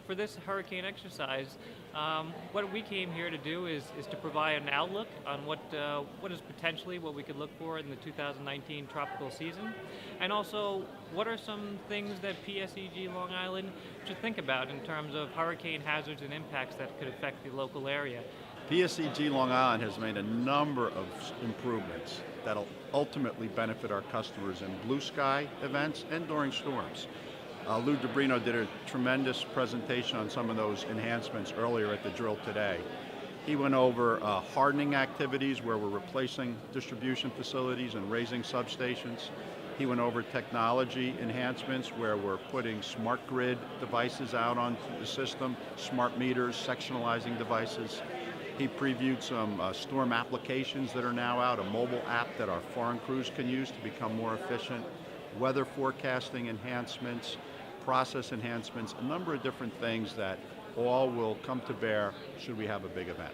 for this hurricane exercise, what we came here to do is to provide an outlook on what is potentially what we could look for in the 2019 tropical season, and also what are some things that PSEG Long Island should think about in terms of hurricane hazards and impacts that could affect the local area. PSEG Long Island has made a number of improvements that'll ultimately benefit our customers in blue sky events and during storms. Lou Debrino did a tremendous presentation on some of those enhancements earlier at the drill today. He went over hardening activities where we're replacing distribution facilities and raising substations. He went over technology enhancements where we're putting smart grid devices out onto the system, smart meters, sectionalizing devices. He previewed some storm applications that are now out, a mobile app that our foreign crews can use to become more efficient, weather forecasting enhancements, process enhancements, a number of different things that all will come to bear should we have a big event.